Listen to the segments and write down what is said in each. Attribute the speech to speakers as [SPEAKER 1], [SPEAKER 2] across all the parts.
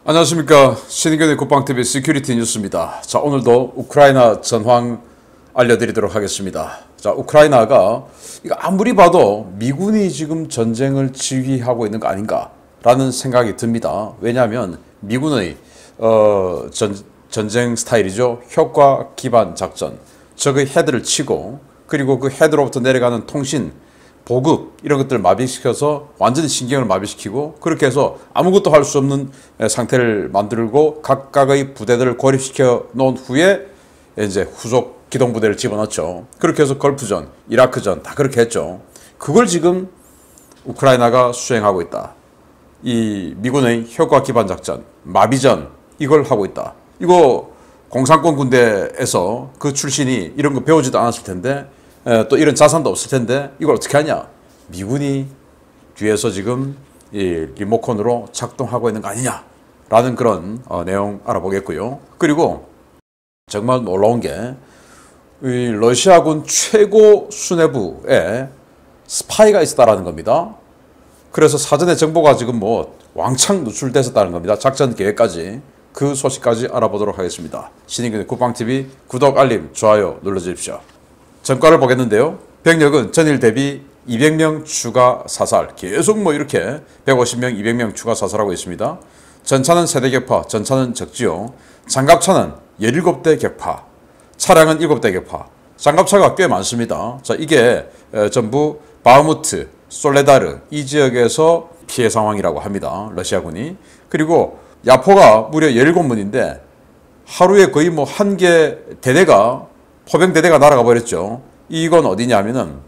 [SPEAKER 1] 안녕하십니까. 신인근의 국방TV 시큐리티 뉴스입니다. 자, 오늘도 우크라이나 전황 알려드리도록 하겠습니다. 자, 우크라이나가 이거 아무리 봐도 미군이 지금 전쟁을 지휘하고 있는 거 아닌가 라는 생각이 듭니다. 왜냐하면 미군의 전쟁 스타일이죠. 효과 기반 작전, 적의 헤드를 치고 그리고 그 헤드로부터 내려가는 통신, 보급 이런 것들을 마비시켜서 완전히 신경을 마비시키고 그렇게 해서 아무것도 할 수 없는 상태를 만들고 각각의 부대들을 고립시켜 놓은 후에 이제 후속 기동부대를 집어넣죠. 그렇게 해서 걸프전, 이라크전 다 그렇게 했죠. 그걸 지금 우크라이나가 수행하고 있다. 이 미군의 효과 기반 작전, 마비전 이걸 하고 있다. 이거 공산권 군대에서 그 출신이 이런 거 배우지도 않았을 텐데 또 이런 자산도 없을 텐데 이걸 어떻게 하냐? 미군이 뒤에서 지금 이 리모컨으로 작동하고 있는 거 아니냐라는 그런 내용 알아보겠고요. 그리고 정말 놀라운 게 이 러시아군 최고 수뇌부에 스파이가 있었다라는 겁니다. 그래서 사전에 정보가 지금 뭐 왕창 누출됐었다는 겁니다. 작전 계획까지. 그 소식까지 알아보도록 하겠습니다. 신인근의 국방TV 구독, 알림, 좋아요 눌러주십시오. 전과를 보겠는데요. 병력은 전일 대비 200명 추가 사살, 계속 뭐 이렇게 150명, 200명 추가 사살하고 있습니다. 전차는 세대 격파, 전차는 적지요. 장갑차는 17대 격파, 차량은 7대 격파. 장갑차가 꽤 많습니다. 자, 이게 전부 바흐무트, 솔레다르 이 지역에서 피해 상황이라고 합니다. 러시아군이. 그리고 야포가 무려 17문인데 하루에 거의 뭐 한 개 대대가 포병대대가 날아가 버렸죠. 이건 어디냐면은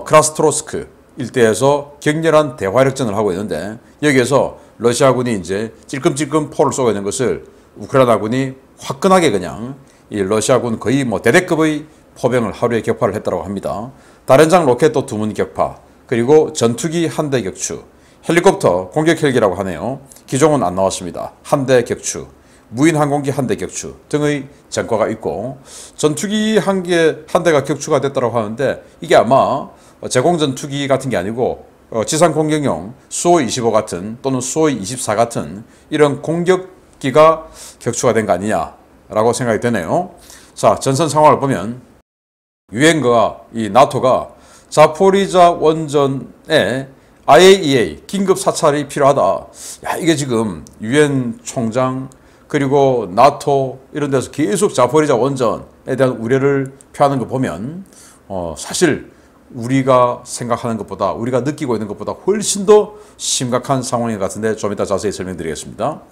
[SPEAKER 1] 크라스토로스크 일대에서 격렬한 대화력전을 하고 있는데 여기에서 러시아군이 이제 찔끔찔끔 포를 쏘고 있는 것을 우크라이나군이 화끈하게 그냥 이 러시아군 거의 뭐 대대급의 포병을 하루에 격파를 했다고 합니다. 다련장 로켓도 2문 격파, 그리고 전투기 한 대 격추, 헬리콥터 공격 헬기라고 하네요. 기종은 안 나왔습니다. 한 대 격추, 무인 항공기 한 대 격추 등의 전과가 있고 전투기 한 대가 격추가 됐다고 하는데 이게 아마 제공 전투기 같은 게 아니고 지상 공격용 수호이-25 같은 또는 수호이-24 같은 이런 공격기가 격추가 된 거 아니냐라고 생각이 되네요. 자, 전선 상황을 보면 유엔과 이 나토가 자포리자 원전에 IAEA 긴급 사찰이 필요하다. 야, 이게 지금 유엔 총장 그리고 나토 이런 데서 계속 자포리자 원전에 대한 우려를 표하는 거 보면 사실 우리가 생각하는 것보다 우리가 느끼고 있는 것보다 훨씬 더 심각한 상황인 것 같은데 좀 이따 자세히 설명드리겠습니다.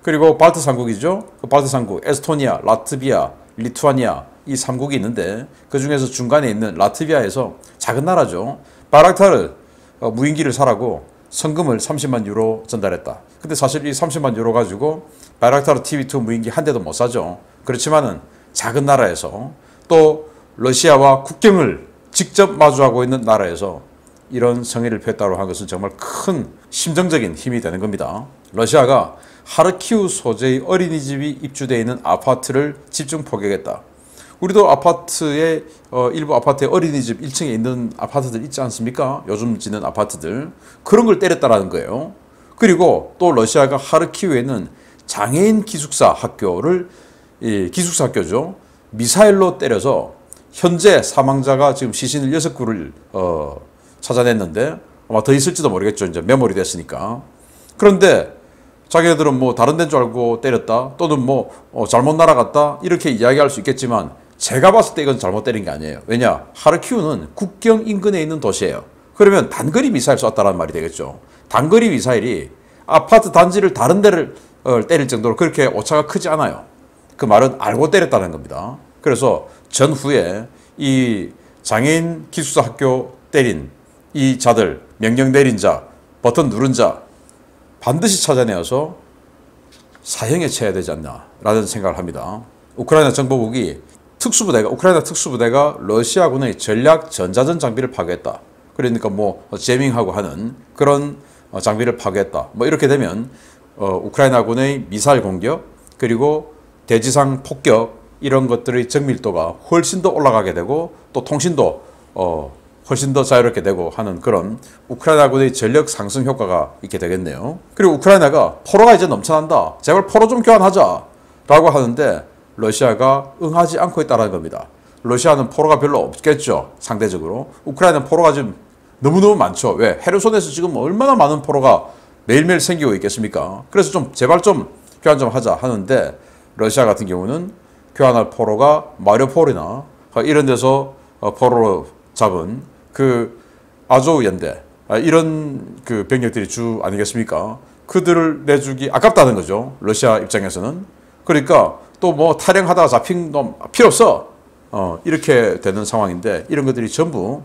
[SPEAKER 1] 그리고 발트 3국이죠. 그 발트 3국 에스토니아, 라트비아, 리투아니아 이 3국이 있는데 그 중에서 중간에 있는 라트비아에서 작은 나라죠. 바락타르 무인기를 사라고 성금을 30만 유로 전달했다. 근데 사실 이 30만 유로 가지고 바락타르 TB2 무인기 한 대도 못 사죠. 그렇지만은 작은 나라에서 또 러시아와 국경을 직접 마주하고 있는 나라에서 이런 성의를 표했다고 하는 것은 정말 큰 심정적인 힘이 되는 겁니다. 러시아가 하르키우 소재의 어린이집이 입주되어 있는 아파트를 집중 포격했다. 우리도 아파트에 일부 아파트에 어린이집 1층에 있는 아파트들 있지 않습니까? 요즘 짓는 아파트들. 그런 걸 때렸다라는 거예요. 그리고 또 러시아가 하르키우에 있는 장애인 기숙사 학교를 기숙사 학교죠. 미사일로 때려서 현재 사망자가 지금 시신 6구를 찾아냈는데 아마 더 있을지도 모르겠죠. 이제 메모리 됐으니까. 그런데 자기네들은 뭐 다른 데인 줄 알고 때렸다 또는 뭐 잘못 날아갔다 이렇게 이야기할 수 있겠지만 제가 봤을 때 이건 잘못 때린 게 아니에요. 왜냐? 하르키우는 국경 인근에 있는 도시예요. 그러면 단거리 미사일 쐈다라는 말이 되겠죠. 단거리 미사일이 아파트 단지를 다른 데를 때릴 정도로 그렇게 오차가 크지 않아요. 그 말은 알고 때렸다는 겁니다. 그래서 전후에 이 장애인 기숙사 학교 때린 이 자들, 명령 내린 자, 버튼 누른 자 반드시 찾아내어서 사형에 처해야 되지 않나라는 생각을 합니다. 우크라이나 정보국이 우크라이나 특수부대가 러시아군의 전략 전자전 장비를 파괴했다. 그러니까 뭐 제밍하고 하는 그런 장비를 파괴했다. 뭐 이렇게 되면 우크라이나군의 미사일 공격 그리고 대지상 폭격 이런 것들의 정밀도가 훨씬 더 올라가게 되고 또 통신도 훨씬 더 자유롭게 되고 하는 그런 우크라이나군의 전력 상승 효과가 있게 되겠네요. 그리고 우크라이나가 포로가 이제 넘쳐난다. 제발 포로 좀 교환하자. 라고 하는데 러시아가 응하지 않고 있다는 겁니다. 러시아는 포로가 별로 없겠죠. 상대적으로. 우크라이나는 포로가 지금 너무너무 많죠. 왜? 헤르손에서 지금 얼마나 많은 포로가 매일매일 생기고 있겠습니까? 그래서 좀 제발 좀 교환 좀 하자 하는데 러시아 같은 경우는 교환할 포로가 마리우폴이나 이런 데서 포로로 잡은 그 아조우 연대 이런 그 병력들이 주 아니겠습니까? 그들을 내주기 아깝다는 거죠. 러시아 입장에서는. 그러니까 또 뭐 탈영하다가 잡힌 놈 필요 없어. 이렇게 되는 상황인데 이런 것들이 전부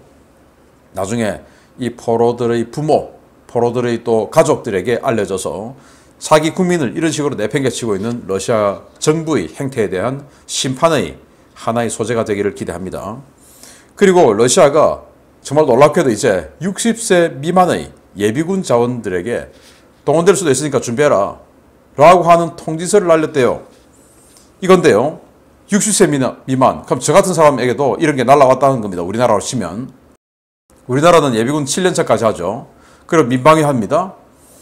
[SPEAKER 1] 나중에 이 포로들의 부모, 포로들의 또 가족들에게 알려져서 자기 국민을 이런 식으로 내팽개치고 있는 러시아 정부의 행태에 대한 심판의 하나의 소재가 되기를 기대합니다. 그리고 러시아가 정말 놀랍게도 이제 60세 미만의 예비군 자원들에게 동원될 수도 있으니까 준비해라 라고 하는 통지서를 날렸대요. 이건데요. 60세 미만. 그럼 저 같은 사람에게도 이런 게 날라왔다는 겁니다. 우리나라로 치면. 우리나라는 예비군 7년차까지 하죠. 그럼 민방위 합니다.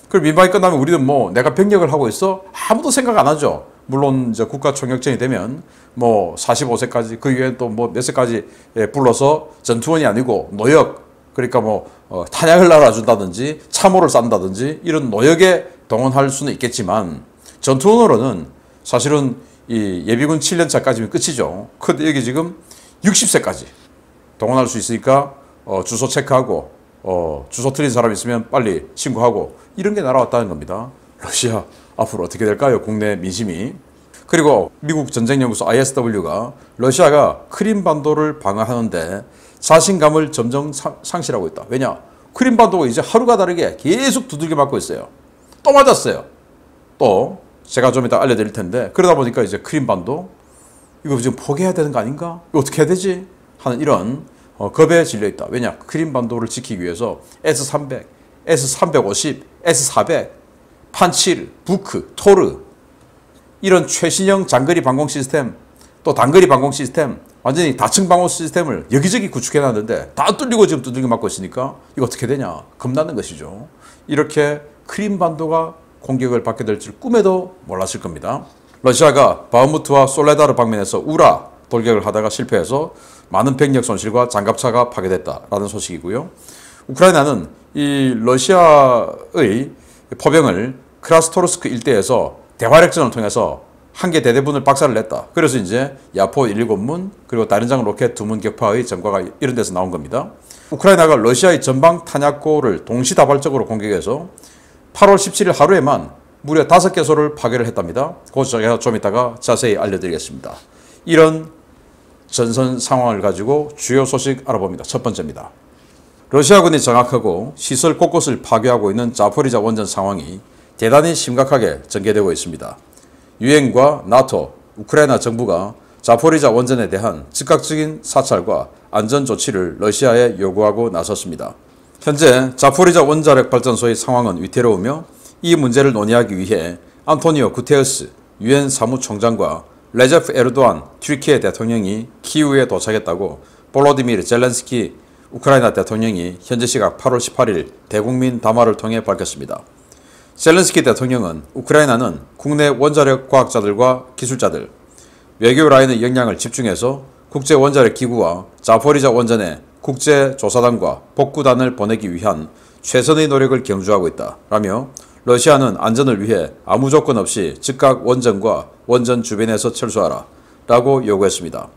[SPEAKER 1] 그럼 민방위 끝나면 우리는 뭐 내가 병력을 하고 있어? 아무도 생각 안 하죠. 물론 이제 국가총력전이 되면 뭐 45세까지 그 이후에 또 뭐 몇 세까지 불러서 전투원이 아니고 노역 그러니까 뭐 탄약을 날아준다든지 참호를 싼다든지 이런 노역에 동원할 수는 있겠지만 전투원으로는 사실은 이 예비군 7년차까지면 끝이죠. 근데 여기 지금 60세까지 동원할 수 있으니까 주소 체크하고 주소 틀린 사람 있으면 빨리 신고하고 이런 게 날아왔다는 겁니다. 러시아 앞으로 어떻게 될까요? 국내 민심이. 그리고 미국 전쟁연구소 ISW가 러시아가 크림반도를 방어하는데 자신감을 점점 상실하고 있다. 왜냐? 크림반도가 이제 하루가 다르게 계속 두들겨 맞고 있어요. 또 맞았어요. 또 제가 좀 이따 알려드릴 텐데 그러다 보니까 이제 크림반도 이거 지금 포기해야 되는 거 아닌가? 이거 어떻게 해야 되지? 하는 이런 겁에 질려 있다. 왜냐? 크림반도를 지키기 위해서 S-300, S-350, S-400, 판칠, 부크, 토르 이런 최신형 장거리 방공 시스템 또 단거리 방공 시스템 완전히 다층 방어 시스템을 여기저기 구축해놨는데 다 뚫리고 지금 두들겨 맞고 있으니까 이거 어떻게 되냐? 겁나는 것이죠. 이렇게 크림반도가 공격을 받게 될 줄 꿈에도 몰랐을 겁니다. 러시아가 바흐무트와 솔레다르 방면에서 우라 돌격을 하다가 실패해서 많은 병력 손실과 장갑차가 파괴됐다라는 소식이고요. 우크라이나는 이 러시아의 포병을 크라스토르스크 일대에서 대활약전을 통해서 한 개 대대분을 박살을 냈다. 그래서 이제 야포 117문 그리고 다른장 로켓 2문 격파의 전과가 이런 데서 나온 겁니다. 우크라이나가 러시아의 전방 탄약고를 동시다발적으로 공격해서 8월 17일 하루에만 무려 5개소를 파괴를 했답니다. 그것 제가 좀 이따가 자세히 알려드리겠습니다. 이런 전선 상황을 가지고 주요 소식 알아봅니다. 첫 번째입니다. 러시아군이 장악하고 시설 곳곳을 파괴하고 있는 자포리자 원전 상황이 대단히 심각하게 전개되고 있습니다. 유엔과 나토, 우크라이나 정부가 자포리자 원전에 대한 즉각적인 사찰과 안전 조치를 러시아에 요구하고 나섰습니다. 현재 자포리자 원자력 발전소의 상황은 위태로우며 이 문제를 논의하기 위해 안토니오 구테르스 유엔 사무총장과 레제프 에르도안 튀르키예 대통령이 키이우에 도착했다고 볼로디미르 젤렌스키 우크라이나 대통령이 현재 시각 8월 18일 대국민 담화를 통해 밝혔습니다. 젤렌스키 대통령은 우크라이나는 국내 원자력 과학자들과 기술자들, 외교 라인의 역량을 집중해서 국제원자력기구와 자포리자 원전의 국제조사단과 복구단을 보내기 위한 최선의 노력을 경주하고 있다 라며 러시아는 안전을 위해 아무 조건 없이 즉각 원전과 원전 주변에서 철수하라 라고 요구했습니다.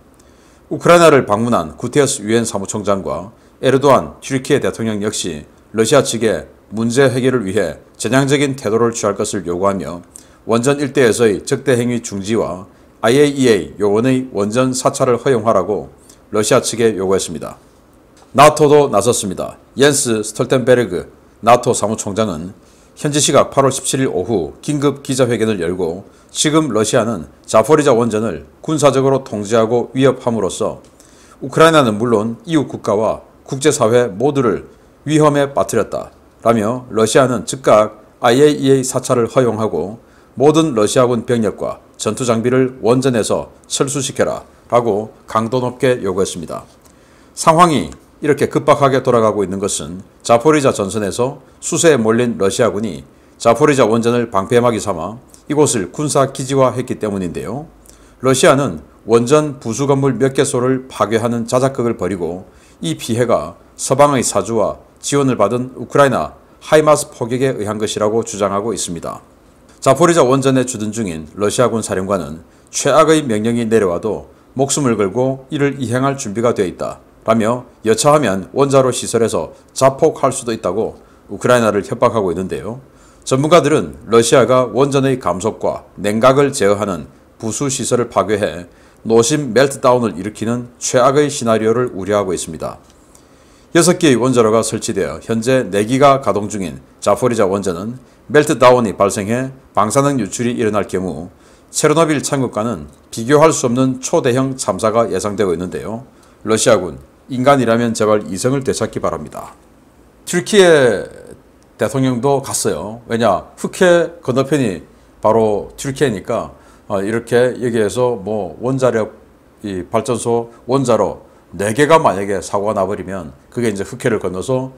[SPEAKER 1] 우크라이나를 방문한 구테르스 유엔 사무총장과 에르도안 튀르키예 대통령 역시 러시아 측에 문제 해결을 위해 전향적인 태도를 취할 것을 요구하며 원전 일대에서의 적대 행위 중지와 IAEA 요원의 원전 사찰을 허용하라고 러시아 측에 요구했습니다. 나토도 나섰습니다. 옌스 스톨텐베르그 나토 사무총장은 현지 시각 8월 17일 오후 긴급 기자회견을 열고 지금 러시아는 자포리자 원전을 군사적으로 통제하고 위협함으로써 우크라이나는 물론 이웃 국가와 국제사회 모두를 위험에 빠뜨렸다 라며 러시아는 즉각 IAEA 사찰을 허용하고 모든 러시아군 병력과 전투장비를 원전에서 철수시켜라 라고 강도 높게 요구했습니다. 상황이 이렇게 급박하게 돌아가고 있는 것은 자포리자 전선에서 수세에 몰린 러시아군이 자포리자 원전을 방패막이 삼아 이곳을 군사 기지화했기 때문인데요. 러시아는 원전 부수 건물 몇 개소를 파괴하는 자작극을 벌이고 이 피해가 서방의 사주와 지원을 받은 우크라이나 하이마스 포격에 의한 것이라고 주장하고 있습니다. 자포리자 원전에 주둔 중인 러시아군 사령관은 최악의 명령이 내려와도 목숨을 걸고 이를 이행할 준비가 되어 있다 라며 여차하면 원자로 시설에서 자폭할 수도 있다고 우크라이나를 협박하고 있는데요. 전문가들은 러시아가 원전의 감속과 냉각을 제어하는 부수 시설을 파괴해 노심 멜트다운을 일으키는 최악의 시나리오를 우려하고 있습니다. 6개의 원자로가 설치되어 현재 4기가 가동 중인 자포리자 원전은 멜트다운이 발생해 방사능 유출이 일어날 경우 체르노빌 착륙과는 비교할 수 없는 초대형 참사가 예상되고 있는데요. 러시아군, 인간이라면 제발 이성을 되찾기 바랍니다. 튀르키예 대통령도 갔어요. 왜냐? 흑해 건너편이 바로 튀르키예니까 이렇게 여기에서 뭐 원자력 이 발전소 원자로 4개가 만약에 사고가 나버리면 그게 이제 흑해를 건너서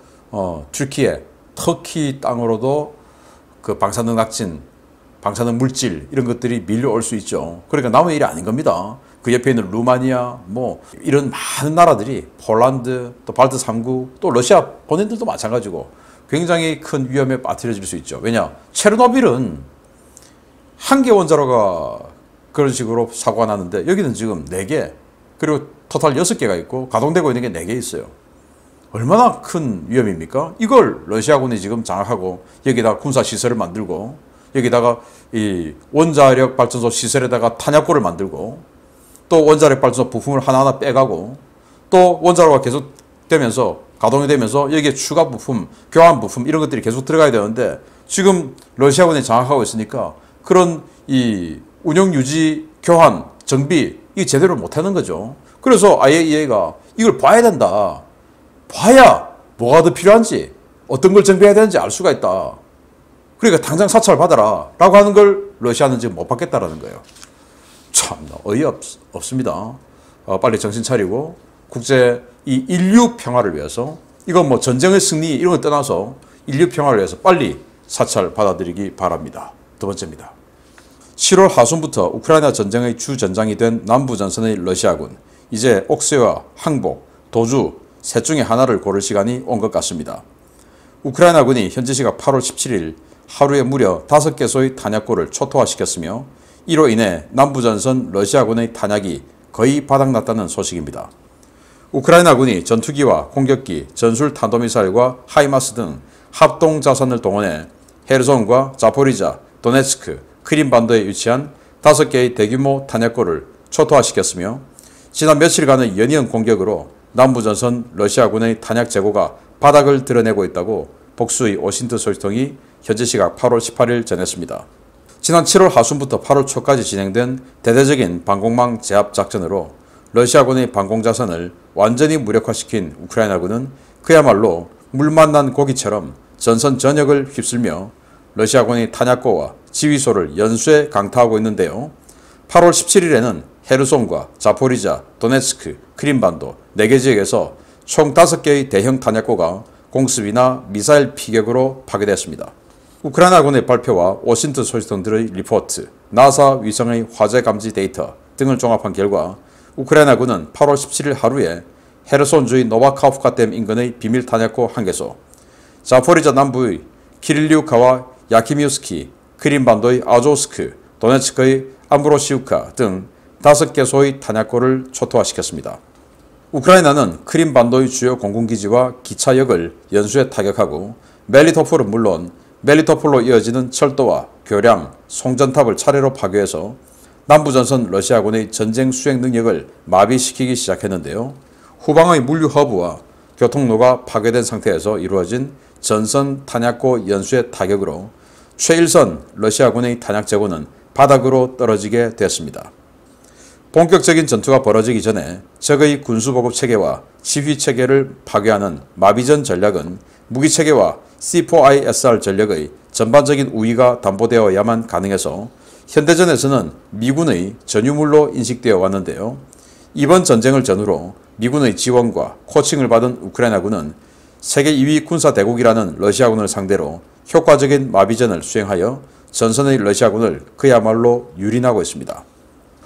[SPEAKER 1] 튀르키예, 터키 땅으로도 그 방사능 낙진, 방사능 물질 이런 것들이 밀려올 수 있죠. 그러니까 남의 일이 아닌 겁니다. 그 옆에 있는 루마니아, 뭐 이런 많은 나라들이 폴란드, 또 발트 3국, 또 러시아 본인들도 마찬가지고 굉장히 큰 위험에 빠뜨려질 수 있죠. 왜냐? 체르노빌은 한 개 원자로가 그런 식으로 사고가 났는데 여기는 지금 4개, 그리고 토탈 6개가 있고 가동되고 있는 게 4개 있어요. 얼마나 큰 위험입니까? 이걸 러시아군이 지금 장악하고 여기다가 군사시설을 만들고 여기다가 이 원자력 발전소 시설에다가 탄약고를 만들고 또 원자력 발전소 부품을 하나하나 빼가고 또 원자로가 계속 되면서 가동이 되면서 여기에 추가 부품, 교환 부품 이런 것들이 계속 들어가야 되는데 지금 러시아군이 장악하고 있으니까 그런 이 운영 유지, 교환, 정비 이게 제대로 못하는 거죠. 그래서 IAEA가 이걸 봐야 된다. 봐야 뭐가 더 필요한지 어떤 걸 정비해야 되는지 알 수가 있다. 그러니까 당장 사찰 받아라 라고 하는 걸 러시아는 지금 못 받겠다라는 거예요. 참 어이없습니다. 빨리 정신 차리고 국제 이 인류 평화를 위해서 이건 뭐 전쟁의 승리 이런 거 떠나서 인류 평화를 위해서 빨리 사찰 받아들이기 바랍니다. 두 번째입니다. 7월 하순부터 우크라이나 전쟁의 주전장이 된 남부전선의 러시아군, 이제 옥새와 항복, 도주 셋 중에 하나를 고를 시간이 온 것 같습니다. 우크라이나군이 현지 시각 8월 17일 하루에 무려 5개소의 탄약고를 초토화시켰으며 이로 인해 남부전선 러시아군의 탄약이 거의 바닥났다는 소식입니다. 우크라이나군이 전투기와 공격기, 전술 탄도미사일과 하이마스 등 합동 자산을 동원해 헤르손과 자포리자, 도네츠크, 크림반도에 위치한 5개의 대규모 탄약고를 초토화시켰으며 지난 며칠간의 연이은 공격으로 남부전선 러시아군의 탄약 재고가 바닥을 드러내고 있다고 복수의 오신트 소식통이 현지 시각 8월 18일 전했습니다. 지난 7월 하순부터 8월 초까지 진행된 대대적인 방공망 제압 작전으로 러시아군의 방공자산을 완전히 무력화시킨 우크라이나군은 그야말로 물 만난 고기처럼 전선 전역을 휩쓸며 러시아군의 탄약고와 지휘소를 연쇄 강타하고 있는데요. 8월 17일에는 헤르손과 자포리자, 도네츠크, 크림반도 4개 지역에서 총 5개의 대형 탄약고가 공습이나 미사일 피격으로 파괴됐습니다. 우크라이나군의 발표와 워싱턴 소식통들의 리포트, 나사 위성의 화재 감지 데이터 등을 종합한 결과 우크라이나군은 8월 17일 하루에 헤르손주의 노바카우프카 댐 인근의 비밀 탄약고 1개소, 자포리자 남부의 키릴리우카와 야키미우스키, 크림반도의 아조스크, 도네츠크의 암브로시우카 등 5개소의 탄약고를 초토화시켰습니다. 우크라이나는 크림반도의 주요 공군기지와 기차역을 연쇄 타격하고 멜리토폴은 물론 멜리토폴로 이어지는 철도와 교량, 송전탑을 차례로 파괴해서 남부전선 러시아군의 전쟁 수행 능력을 마비시키기 시작했는데요. 후방의 물류 허브와 교통로가 파괴된 상태에서 이루어진 전선 탄약고 연쇄 타격으로 최일선 러시아군의 탄약 재고는 바닥으로 떨어지게 됐습니다. 본격적인 전투가 벌어지기 전에 적의 군수보급 체계와 지휘 체계를 파괴하는 마비전 전략은 무기 체계와 C4ISR 전력의 전반적인 우위가 담보되어야만 가능해서 현대전에서는 미군의 전유물로 인식되어 왔는데요. 이번 전쟁을 전후로 미군의 지원과 코칭을 받은 우크라이나군은 세계 2위 군사대국이라는 러시아군을 상대로 효과적인 마비전을 수행하여 전선의 러시아군을 그야말로 유린하고 있습니다.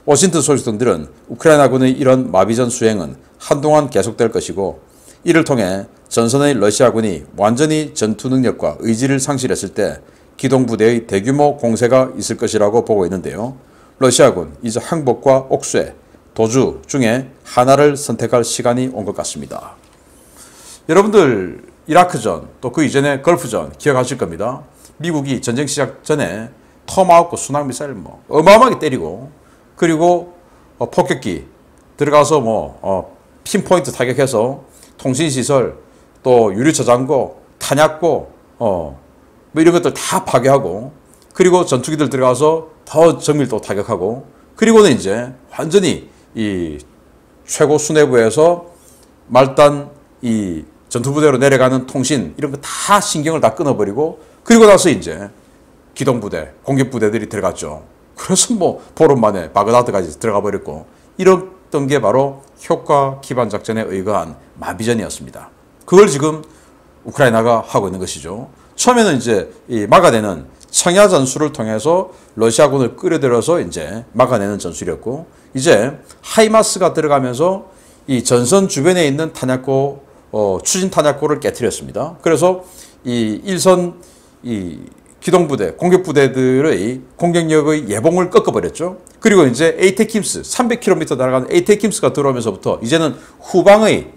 [SPEAKER 1] 워싱턴 소식통들은 우크라이나군의 이런 마비전 수행은 한동안 계속될 것이고 이를 통해 전선의 러시아군이 완전히 전투 능력과 의지를 상실했을 때 기동부대의 대규모 공세가 있을 것이라고 보고 있는데요. 러시아군 이제 항복과 옥쇄, 도주 중에 하나를 선택할 시간이 온 것 같습니다. 여러분들 이라크전 또 그 이전에 걸프전 기억하실 겁니다. 미국이 전쟁 시작 전에 토마호크 순항미사일 어마어마하게 때리고 그리고 폭격기 들어가서 핀포인트 타격해서 통신시설 또 유리저장고 탄약고 이런 것들 다 파괴하고 그리고 전투기들 들어가서 더 정밀도 타격하고 그리고는 이제 완전히 이 최고 수뇌부에서 말단 이 전투부대로 내려가는 통신 이런 거 다 신경을 다 끊어버리고 그리고 나서 이제 기동부대, 공격부대들이 들어갔죠. 그래서 보름 만에 바그다드까지 들어가 버렸고 이랬던 게 바로 효과 기반 작전에 의거한 마비전이었습니다. 그걸 지금 우크라이나가 하고 있는 것이죠. 처음에는 이제 이 막아내는 청야 전술을 통해서 러시아군을 끌어들여서 이제 막아내는 전술이었고 이제 하이마스가 들어가면서 이 전선 주변에 있는 탄약고 추진 탄약고를 깨뜨렸습니다. 그래서 이 일선 이 기동부대, 공격부대들의 공격력의 예봉을 꺾어버렸죠. 그리고 이제 에이테킴스 300km 날아가는 에이테킴스가 들어오면서부터 이제는 후방의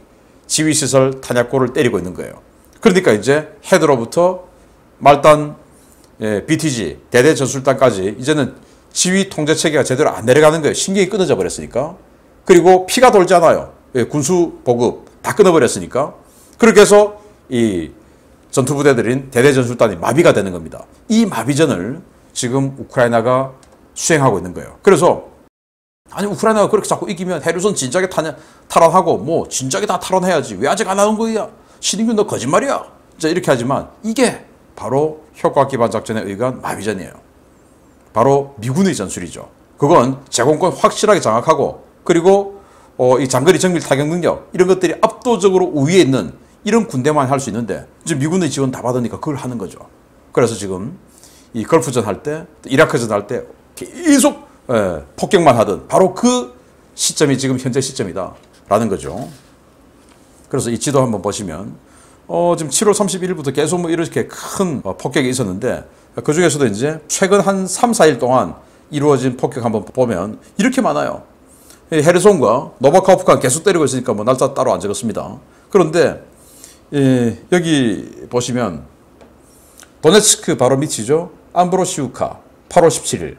[SPEAKER 1] 지휘시설 탄약고를 때리고 있는 거예요. 그러니까 이제 헤드로부터 말단 BTG 대대 전술단까지 이제는 지휘 통제 체계가 제대로 안 내려가는 거예요. 신경이 끊어져 버렸으니까. 그리고 피가 돌잖아요. 군수 보급 다 끊어버렸으니까. 그렇게 해서 이 전투부대들인 대대 전술단이 마비가 되는 겁니다. 이 마비전을 지금 우크라이나가 수행하고 있는 거예요. 그래서 아니 우크라이나가 그렇게 자꾸 이기면 헤르손 진작에 탈환하고 진작에 다 탈환해야지 왜 아직 안 하는 거야? 신인균 너 거짓말이야. 자 이렇게 하지만 이게 바로 효과 기반 작전에 의한 마비전이에요. 바로 미군의 전술이죠. 그건 제공권 확실하게 장악하고 그리고 이 장거리 정밀 타격 능력 이런 것들이 압도적으로 우위에 있는 이런 군대만 할 수 있는데 이제 미군의 지원 다 받으니까 그걸 하는 거죠. 그래서 지금 이 걸프전 할 때 이라크전 할 때 계속 폭격만 하던 바로 그 시점이 지금 현재 시점이다라는 거죠. 그래서 이 지도 한번 보시면 지금 7월 31일부터 계속 이렇게 큰 폭격이 있었는데 그 중에서도 이제 최근 한 3, 4일 동안 이루어진 폭격 한번 보면 이렇게 많아요. 헤르손과 노바카호프가 계속 때리고 있으니까 날짜 따로 안 적었습니다. 그런데 여기 보시면 도네츠크 바로 밑이죠. 암브로시우카 8월 17일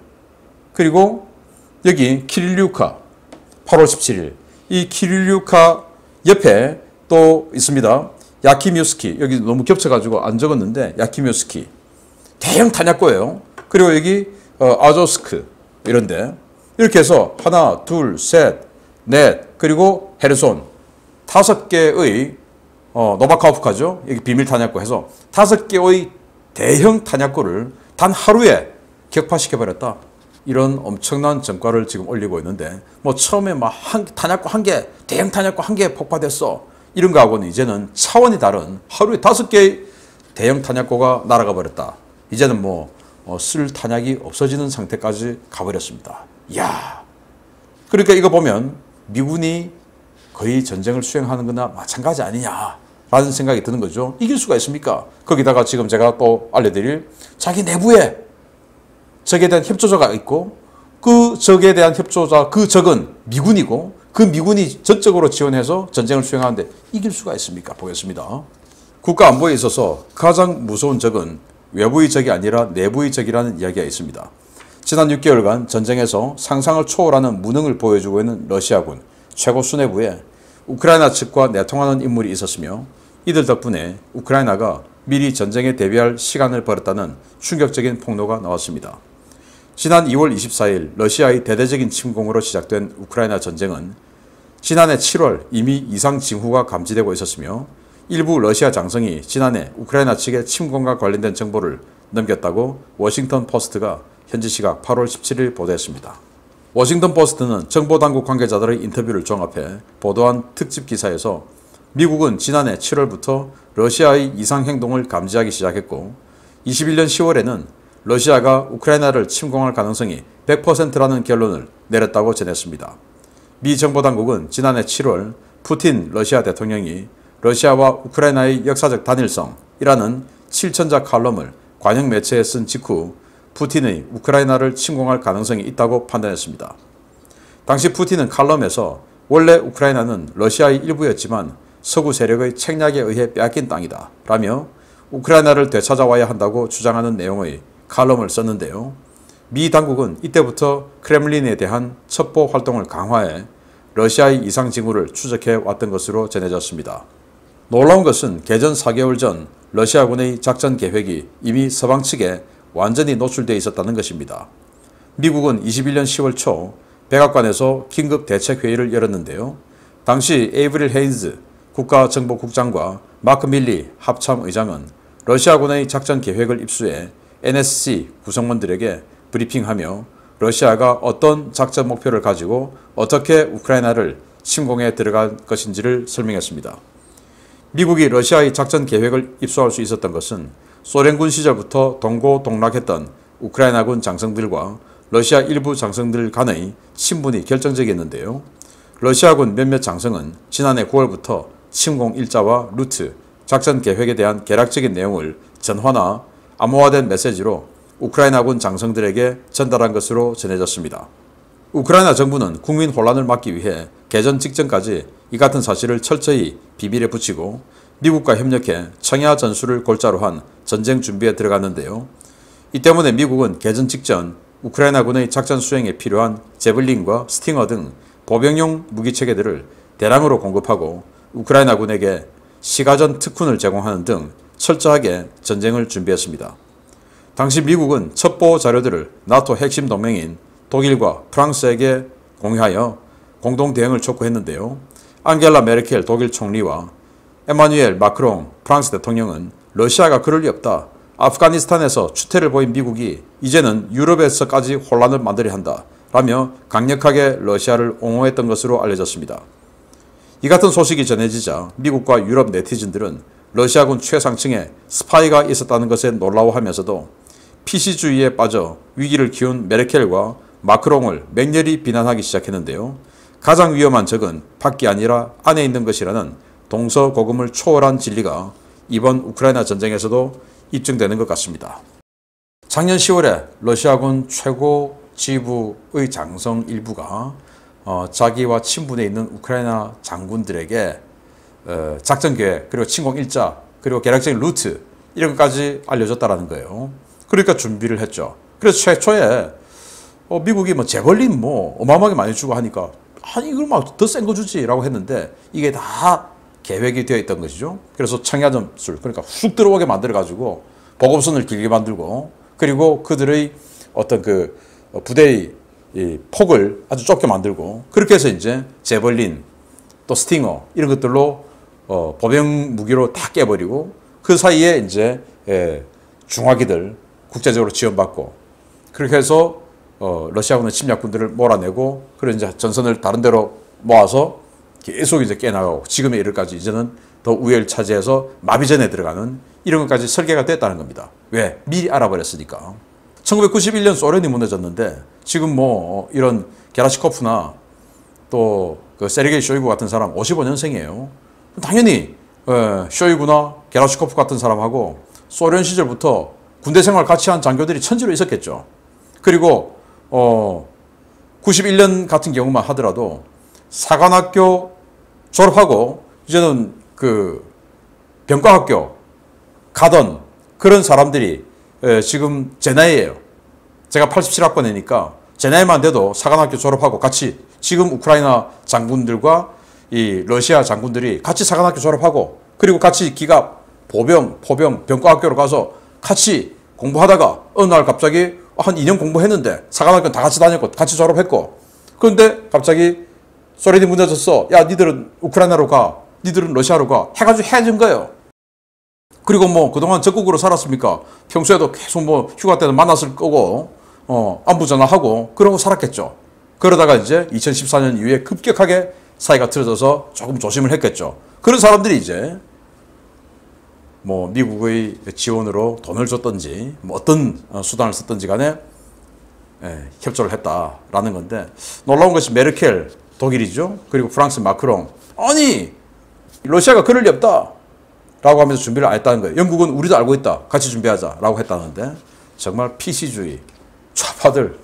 [SPEAKER 1] 그리고 여기 키릴리우카 8월 17일 이 키릴리우카 옆에 또 있습니다. 야키뮤스키 여기 너무 겹쳐가지고 안 적었는데 야키뮤스키 대형 탄약고예요. 그리고 여기 아조스크 이런데 이렇게 해서 하나, 둘, 셋, 넷 그리고 헤르손 5개의 노바카호프카죠. 여기 비밀 탄약고 해서 5개의 대형 탄약고를 단 하루에 격파시켜버렸다. 이런 엄청난 전과를 지금 올리고 있는데 처음에 탄약고 한 개, 대형 탄약고 한 개 폭파됐어. 이런 거하고는 이제는 차원이 다른 하루에 5개의 대형 탄약고가 날아가 버렸다. 이제는 쓸 탄약이 없어지는 상태까지 가버렸습니다. 이야. 그러니까 이거 보면 미군이 거의 전쟁을 수행하는 거나 마찬가지 아니냐라는 생각이 드는 거죠. 이길 수가 있습니까? 거기다가 지금 제가 또 알려드릴 자기 내부에 적에 대한 협조자가 있고 그 적에 대한 협조자, 그 적은 미군이고 그 미군이 전적으로 지원해서 전쟁을 수행하는데 이길 수가 있습니까? 보겠습니다. 국가 안보에 있어서 가장 무서운 적은 외부의 적이 아니라 내부의 적이라는 이야기가 있습니다. 지난 6개월간 전쟁에서 상상을 초월하는 무능을 보여주고 있는 러시아군 최고 수뇌부에 우크라이나 측과 내통하는 인물이 있었으며 이들 덕분에 우크라이나가 미리 전쟁에 대비할 시간을 벌였다는 충격적인 폭로가 나왔습니다. 지난 2월 24일 러시아의 대대적인 침공으로 시작된 우크라이나 전쟁은 지난해 7월 이미 이상 징후가 감지되고 있었으며 일부 러시아 장성이 지난해 우크라이나 측의 침공과 관련된 정보를 넘겼다고 워싱턴 포스트가 현지 시각 8월 17일 보도했습니다. 워싱턴 포스트는 정보당국 관계자들의 인터뷰를 종합해 보도한 특집 기사에서 미국은 지난해 7월부터 러시아의 이상 행동을 감지하기 시작했고 21년 10월에는 러시아가 우크라이나를 침공할 가능성이 100%라는 결론을 내렸다고 전했습니다. 미 정보당국은 지난해 7월 푸틴 러시아 대통령이 러시아와 우크라이나의 역사적 단일성이라는 7천자 칼럼을 관영 매체에 쓴 직후 푸틴의 우크라이나를 침공할 가능성이 있다고 판단했습니다. 당시 푸틴은 칼럼에서 원래 우크라이나는 러시아의 일부였지만 서구 세력의 책략에 의해 빼앗긴 땅이다 라며 우크라이나를 되찾아와야 한다고 주장하는 내용의 칼럼을 썼는데요. 미 당국은 이때부터 크렘린에 대한 첩보 활동을 강화해 러시아의 이상 징후를 추적해 왔던 것으로 전해졌습니다. 놀라운 것은 개전 4개월 전 러시아군의 작전 계획이 이미 서방 측에 완전히 노출되어 있었다는 것입니다. 미국은 21년 10월 초 백악관에서 긴급 대책회의를 열었는데요. 당시 에이브릴 헤인즈 국가정보국장과 마크 밀리 합참의장은 러시아군의 작전 계획을 입수해 NSC 구성원들에게 브리핑하며 러시아가 어떤 작전 목표를 가지고 어떻게 우크라이나를 침공해 들어갈 것인지를 설명했습니다. 미국이 러시아의 작전 계획을 입수할 수 있었던 것은 소련군 시절부터 동고동락했던 우크라이나군 장성들과 러시아 일부 장성들 간의 친분이 결정적이었는데요. 러시아군 몇몇 장성은 지난해 9월부터 침공 일자와 루트, 작전 계획에 대한 개략적인 내용을 전화나 암호화된 메시지로 우크라이나군 장성들에게 전달한 것으로 전해졌습니다. 우크라이나 정부는 국민 혼란을 막기 위해 개전 직전까지 이 같은 사실을 철저히 비밀에 붙이고 미국과 협력해 청야 전술을 골자로 한 전쟁 준비에 들어갔는데요. 이 때문에 미국은 개전 직전 우크라이나군의 작전 수행에 필요한 제블린과 스팅어 등 보병용 무기체계들을 대량으로 공급하고 우크라이나군에게 시가전 특훈을 제공하는 등 철저하게 전쟁을 준비했습니다. 당시 미국은 첩보 자료들을 나토 핵심 동맹인 독일과 프랑스에게 공유하여 공동 대응을 촉구했는데요. 앙겔라 메르켈 독일 총리와 에마누엘 마크롱 프랑스 대통령은 러시아가 그럴 리 없다. 아프가니스탄에서 추태를 보인 미국이 이제는 유럽에서까지 혼란을 만들어야 한다. 라며 강력하게 러시아를 옹호했던 것으로 알려졌습니다. 이 같은 소식이 전해지자 미국과 유럽 네티즌들은 러시아군 최상층에 스파이가 있었다는 것에 놀라워하면서도 PC주의에 빠져 위기를 키운 메르켈과 마크롱을 맹렬히 비난하기 시작했는데요. 가장 위험한 적은 밖이 아니라 안에 있는 것이라는 동서고금을 초월한 진리가 이번 우크라이나 전쟁에서도 입증되는 것 같습니다. 작년 10월에 러시아군 최고 지부의 장성 일부가 자기와 친분에 있는 우크라이나 장군들에게 작전 계획, 그리고 침공 일자, 그리고 개략적인 루트 이런 것까지 알려줬다라는 거예요. 그러니까 준비를 했죠. 그래서 최초에 미국이 제벌린 어마어마하게 많이 주고 하니까 아니 이걸 막 더 센 거 주지라고 했는데 이게 다 계획이 되어 있던 것이죠. 그래서 청야전술, 그러니까 훅 들어오게 만들어가지고 보급선을 길게 만들고 그리고 그들의 어떤 그 부대의 이 폭을 아주 좁게 만들고 그렇게 해서 이제 제벌린 또 스팅어 이런 것들로 보병 무기로 다 깨버리고 그 사이에 이제 중화기들 국제적으로 지원받고 그렇게 해서 러시아군의 침략군들을 몰아내고 그런 이제 전선을 다른 데로 모아서 계속 이제 깨나가고 지금의 일까지 이제는 더 우위를 차지해서 마비전에 들어가는 이런 것까지 설계가 됐다는 겁니다. 왜? 미리 알아버렸으니까. 1991년 소련이 무너졌는데 지금 이런 게라시코프나 또 그 세르게이 쇼이구 같은 사람 55년생이에요. 당연히 쇼이구나 게라시코프 같은 사람하고 소련 시절부터 군대 생활 같이 한 장교들이 천지로 있었겠죠. 그리고 91년 같은 경우만 하더라도 사관학교 졸업하고 이제는 그 병과학교 가던 그런 사람들이 지금 제 나이예요. 제가 87학번이니까 제 나이만 돼도 사관학교 졸업하고 같이 지금 우크라이나 장군들과 이 러시아 장군들이 같이 사관학교 졸업하고 그리고 같이 기갑, 보병, 포병, 병과학교로 가서 같이 공부하다가 어느 날 갑자기 한 2년 공부했는데 사관학교 다 같이 다녔고 같이 졸업했고 그런데 갑자기 소련이 무너졌어. 야 니들은 우크라이나로 가. 니들은 러시아로 가. 해가지고 헤어진 거예요. 그리고 그동안 적국으로 살았습니까? 평소에도 계속 휴가 때는 만났을 거고 안부 전화하고 그러고 살았겠죠. 그러다가 이제 2014년 이후에 급격하게 사이가 틀어져서 조금 조심을 했겠죠. 그런 사람들이 이제 뭐 미국의 지원으로 돈을 줬든지 뭐 어떤 수단을 썼든지 간에 협조를 했다라는 건데, 놀라운 것이 메르켈 독일이죠. 그리고 프랑스 마크롱, 아니 러시아가 그럴 리 없다 라고 하면서 준비를 안 했다는 거예요. 영국은 우리도 알고 있다, 같이 준비하자 라고 했다는데, 정말 PC주의 좌파들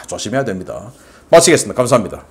[SPEAKER 1] 조심해야 됩니다. 마치겠습니다. 감사합니다.